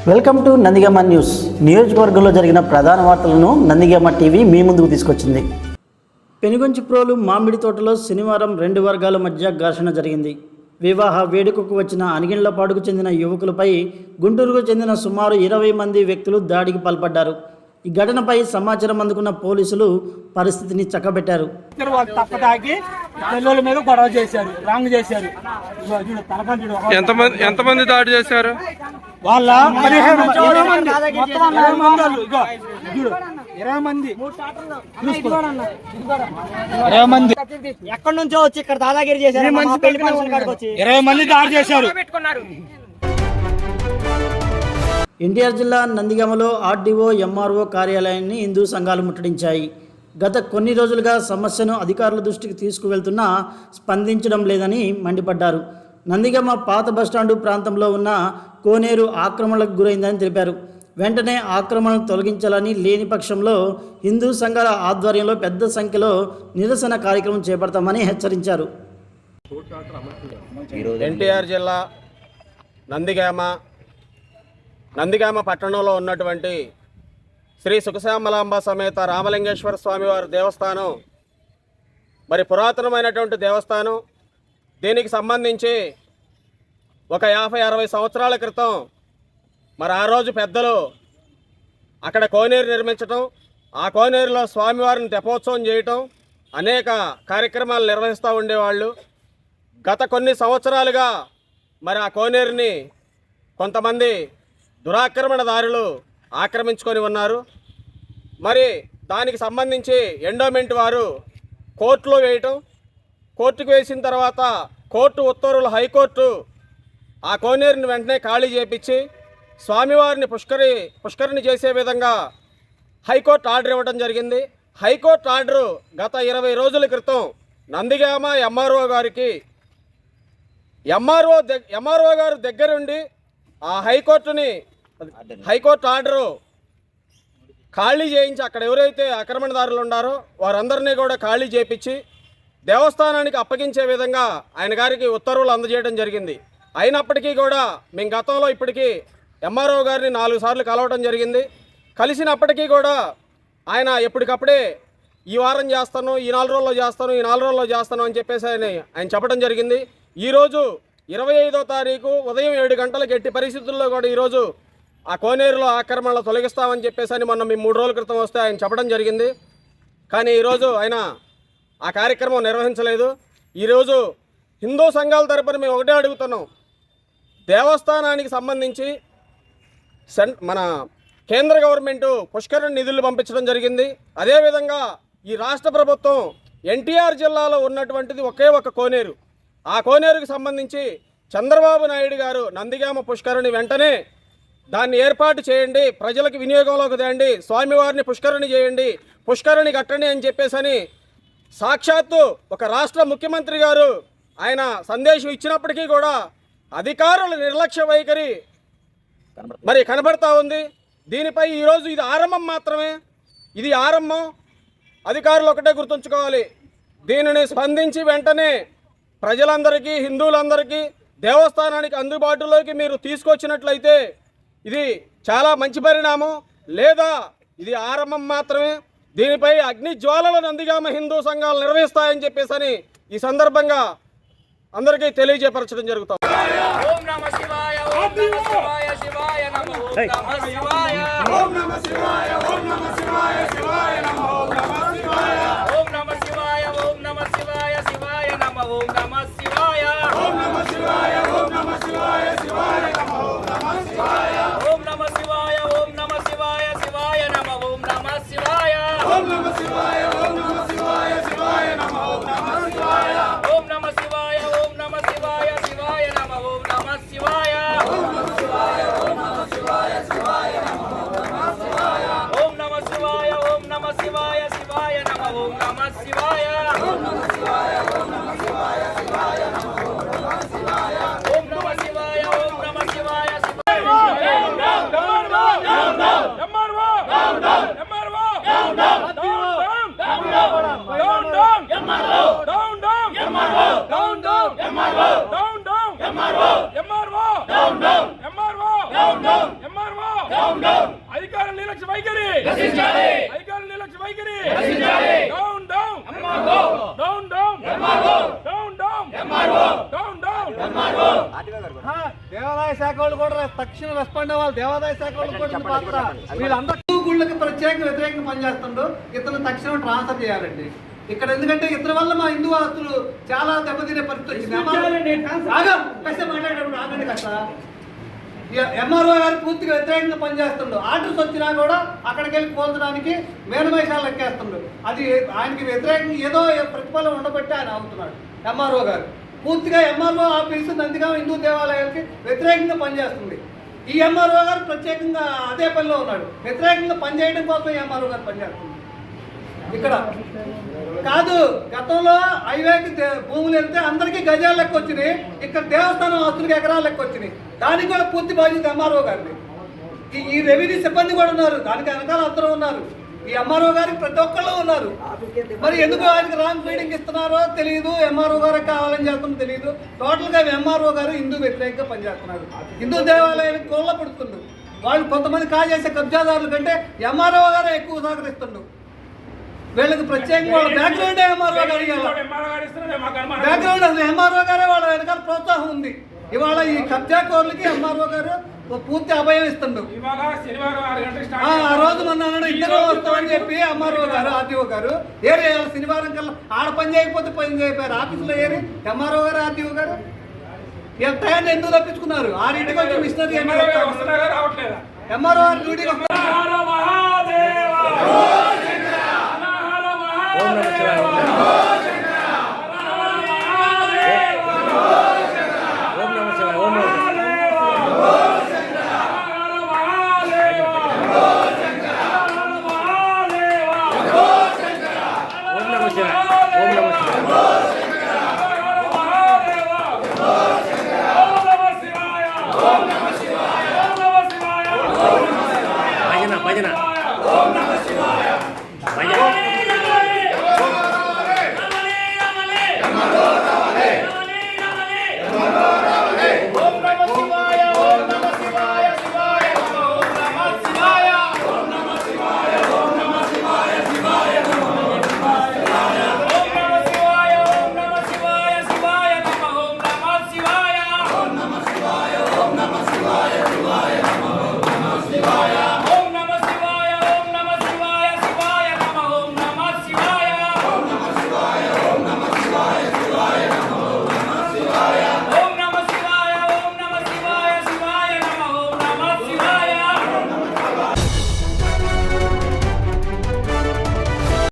Welcome to Nandigama news. నియోజకవర్గంలో జరిగిన ప్రధాన వార్తలను నందిగామ టీవీ మీ ముందుకు తీసుకొచ్చింది. పెనుగొంచి ప్రోలు మామిడి తోటలో శనివారం రెండు వర్గాల మధ్య ఘర్షణ జరిగింది. వివాహ వేడుకకు వచ్చిన అనిగిళ్లపాడుకు చెందిన యువకులపై గుంటూరుకు చెందిన సుమారు 20 మంది వ్యక్తులు దాడికి పాల్పడ్డారు. ఈ ఘటనపై సమాచారం అందుకున్న పోలీసులు పరిస్థితిని చక్కబెట్టారు. ఎంతమంది దాడి చేశారు? వాళ్ళ 20 మంది ఎక్కడి నుంచో వచ్చి ఇక్కడ దాదాగిరి చేశారు. 20 మంది దాడి చేశారు. ఎన్టీఆర్ జిల్లా నందిగామలో ఆర్డీఓ ఎంఆర్ఓ కార్యాలయాన్ని హిందూ సంఘాలు ముట్టడించాయి. గత కొన్ని రోజులుగా సమస్యను అధికారుల దృష్టికి తీసుకువెళ్తున్నా స్పందించడం లేదని మండిపడ్డారు. నందిగామ పాత బస్టాండు ప్రాంతంలో ఉన్న కోనేరు ఆక్రమణలకు గురైందని తెలిపారు. వెంటనే ఆక్రమణను తొలగించాలని, లేని పక్షంలో హిందూ సంఘాల ఆధ్వర్యంలో పెద్ద సంఖ్యలో నిరసన కార్యక్రమం చేపడతామని హెచ్చరించారు. ఎన్టీఆర్ జిల్లా నందిగామ పట్టణంలో ఉన్నటువంటి శ్రీ సుఖశ్యామలాంబ సమేత రామలింగేశ్వర స్వామివారి దేవస్థానం మరి పురాతనమైనటువంటి దేవస్థానం. దీనికి సంబంధించి ఒక 50-60 సంవత్సరాల క్రితం మరి ఆ రోజు పెద్దలు అక్కడ కోనేరు నిర్మించటం, ఆ కోనేరులో స్వామివారిని తెపోత్సవం చేయటం, అనేక కార్యక్రమాలు నిర్వహిస్తూ ఉండేవాళ్ళు. గత కొన్ని సంవత్సరాలుగా మరి ఆ కోనేరుని కొంతమంది దురాక్రమణదారులు ఆక్రమించుకొని ఉన్నారు. మరి దానికి సంబంధించి ఎండోమెంట్ వారు కోర్టులో వేయటం, కోర్టుకు వేసిన తర్వాత కోర్టు ఉత్తర్వులు, హైకోర్టు ఆ కోనేరుని వెంటనే ఖాళీ చేపించి స్వామివారిని పుష్కరిణి చేసే విధంగా హైకోర్టు ఆర్డర్ ఇవ్వడం జరిగింది. హైకోర్టు ఆర్డరు గత 20 రోజుల క్రితం నందిగామ ఎంఆర్ఓ గారికి ఎంఆర్ఓ గారు దగ్గరుండి ఆ హైకోర్టు ఆర్డరు ఖాళీ చేయించి అక్కడ ఎవరైతే ఆక్రమణదారులు ఉన్నారో వారందరినీ కూడా ఖాళీ చేయించి దేవస్థానానికి అప్పగించే విధంగా ఆయన గారికి ఉత్తర్వులు అందజేయడం జరిగింది. అయినప్పటికీ కూడా మేము గతంలో ఇప్పటికీ ఎంఆర్ఓ గారిని 4 సార్లు కలవడం జరిగింది. కలిసినప్పటికీ కూడా ఆయన ఎప్పటికప్పుడే ఈ వారం చేస్తాను, ఈ 4 రోజుల్లో చేస్తాను, ఈ 4 రోజుల్లో చేస్తాను అని చెప్పేసి ఆయన చెప్పడం జరిగింది. ఈరోజు 25వ తారీఖు ఉదయం 7 గంటలకు ఎట్టి పరిస్థితుల్లో కూడా ఈరోజు ఆ కోనేరులో ఆక్రమణలు తొలగిస్తామని చెప్పేసి మొన్న మేము 3 రోజుల క్రితం వస్తే ఆయన చెప్పడం జరిగింది. కానీ ఈరోజు ఆయన ఆ కార్యక్రమం నిర్వహించలేదు. ఈరోజు హిందూ సంఘాల తరపున మేము ఒకటే అడుగుతున్నాం. దేవస్థానానికి సంబంధించి మన కేంద్ర గవర్నమెంటు పుష్కరిణి నిధులు పంపించడం జరిగింది. అదేవిధంగా ఈ రాష్ట్ర ప్రభుత్వం ఎన్టీఆర్ జిల్లాలో ఉన్నటువంటిది ఒకే ఒక కోనేరు. ఆ కోనేరుకు సంబంధించి చంద్రబాబు నాయుడు గారు నందిగామ పుష్కరిణి వెంటనే దాన్ని ఏర్పాటు చేయండి, ప్రజలకు వినియోగంలోకి తేండి, స్వామివారిని పుష్కరిణి చేయండి, పుష్కరిణి కట్టండి అని చెప్పేసి సాక్షాత్తు ఒక రాష్ట్ర ముఖ్యమంత్రి గారు ఆయన సందేశం ఇచ్చినప్పటికీ కూడా అధికారుల నిర్లక్ష్య వైఖరి మరి కనబడతా ఉంది. దీనిపై ఈరోజు ఇది ఆరంభం మాత్రమే. ఇది ఆరంభం. అధికారులు ఒకటే గుర్తుంచుకోవాలి. దీనిని స్పందించి వెంటనే ప్రజలందరికీ, హిందువులందరికీ దేవస్థానానికి అందుబాటులోకి మీరు తీసుకొచ్చినట్లయితే ఇది చాలా మంచి పరిణామం. లేదా ఇది ఆరంభం మాత్రమే. దీనిపై అగ్ని జ్వాలల నందిగామ హిందూ సంఘాలు నిర్వహిస్తాయని చెప్పేసి ఈ సందర్భంగా అందరికీ తెలియజేపరచడం జరుగుతుంది. ఓం నమః శివాయ, ఓం నమః శివాయ, శివాయ నమః, ఓం నమః శివాయ, ఓం నమః శివాయ, ఓం నమః శివాయ, శివాయ నమః, ఓం నమః శివాయ, ఓం నమః శివాయ, ఓం నమః శివాయ, శివాయ నమః, ఓం నమః శివాయ, ఓం నమః శివాయ, ఓం నమః శివాయ, శివాయ నమః, ఓం నమః శివాయ, ఓం నమః శివాయ, ఓం నమః శివాయ, శివాయ నమః, ఓం నమః శివాయ, ఓం నమః శివాయ, ఓం నమః శివాయ, శివాయ నమః, ఓం నమః శివాయ, ఓం నమః శివాయ, ఓం నమః శివాయ, శివాయ నమః, ఓం నమః శివాయ, ఓం నమః శివాయ, ఓం నమః శివాయ, శివాయ నమః, ఓం నమః శివాయ, ఓం నమః శివాయ, ఓం నమః శివాయ, శివాయ నమః, ఓం నమః శివాయ, ఓం నమః శివాయ, ఓం నమః శివాయ, శివాయ నమః, ఓం నమః శివాయ, ఓం నమః శివాయ, ఓం నమః శివాయ, శివాయ MRO అధికారుల నిర్లక్ష్య వైఖరి అధికారుల నిర్లక్ష్య వైఖరి down down down down down down దేవాదాయ శాఖ వాళ్ళు కూడా తక్షణ రెస్పాండ్ అవ్వాలి. దేవాదాయ శాఖ వాళ్ళు కూడా పాత్ర వీళ్ళందరూ గుళ్ళకి ప్రత్యేక వ్యతిరేకంగా పనిచేస్తుండ్రు. ఇతను తక్షణం ట్రాన్స్ఫర్ చేయాలండి ఇక్కడ. ఎందుకంటే ఇతని వల్ల మా హిందూ ఆస్తులు చాలా దెబ్బతినే పరిస్థితి వచ్చింది. మాట్లాడేటప్పుడు ఆగండి కాస్త. ఎంఆర్ఓ గారు పూర్తిగా వ్యతిరేకంగా పనిచేస్తుండ్రు. ఆర్డర్స్ వచ్చినా కూడా అక్కడికి వెళ్ళి పోల్చడానికి మేనమేషాలు ఎక్కేస్తుండ్రు. అది ఆయనకి వ్యతిరేకంగా ఏదో ప్రతిఫలం ఉండబట్టి ఆయన అవుతున్నాడు. ఎంఆర్ఓ గారు పూర్తిగా ఎంఆర్ఓ ఆఫీసు నందిగామ హిందూ దేవాలయాలకి వ్యతిరేకంగా పనిచేస్తుంది. ఈ ఎంఆర్ఓ గారు ప్రత్యేకంగా అదే పనిలో ఉన్నాడు. వ్యతిరేకంగా పనిచేయడం కోసం ఎంఆర్ఓ గారు పనిచేస్తుంది ఇక్కడ కాదు. గతంలో హైవేకి భూములు వెళ్తే అందరికీ గజాలు లెక్క వచ్చినాయి. ఇక్కడ దేవస్థానం ఆస్తులకి ఎకరాలు లెక్క వచ్చినాయి. దానికి కూడా పూర్తి బాధ్యత ఎంఆర్ఓ గారిని. ఈ రెవెన్యూ సిబ్బంది కూడా ఉన్నారు, దానికి వెనకాల అందరూ ఉన్నారు. ఈ ఎంఆర్ఓ గారికి ప్రతి ఒక్కళ్ళు ఉన్నారు. మరి ఎందుకు ఆయనకి రాంగ్ ఫీడింగ్ ఇస్తున్నారో తెలియదు. ఎంఆర్ఓ గారికి కావాలని చేస్తుందో తెలియదు. టోటల్గా ఎంఆర్ఓ గారు హిందూ వ్యతిరేకంగా పనిచేస్తున్నారు. హిందూ దేవాలయానికి కోళ్ళ పడుతుండ్రు. వాళ్ళు కొంతమంది కాజేసే కబ్జాదారుల కంటే ఎంఆర్ఓ గారే ఎక్కువ సహకరిస్తుండ్రు. వీళ్ళకి ప్రత్యేకంగా వాళ్ళ బ్యాక్గ్రౌండ్ ఎంఆర్ఓ గారి బ్యాక్గ్రౌండ్ అసలు ఎంఆర్ఓ గారే వాళ్ళ వెనకాల ప్రోత్సాహం ఉంది. ఇవాళ ఈ కబ్జా కోర్లకి ఎంఆర్ఓ గారు పూర్తి అభయం ఇస్తుండ్రు. ఆ రోజు మొన్న ఇద్దరు వస్తామని చెప్పి ఎంఆర్ఓ గారు ఆర్టీఓ గారు ఏరి శనివారం కల్లా ఆడ పని చేయకపోతే పని చేయకపోయారు. ఆఫీసులో ఏరి ఎంఆర్ఓ గారు ఆర్టీఓ గారు టైం ఎందుకు తప్పించుకున్నారు? 6 వచ్చి మిషనరీ ఎంఆర్ఓ గారు డ్యూటీకి వస్తారు. భజన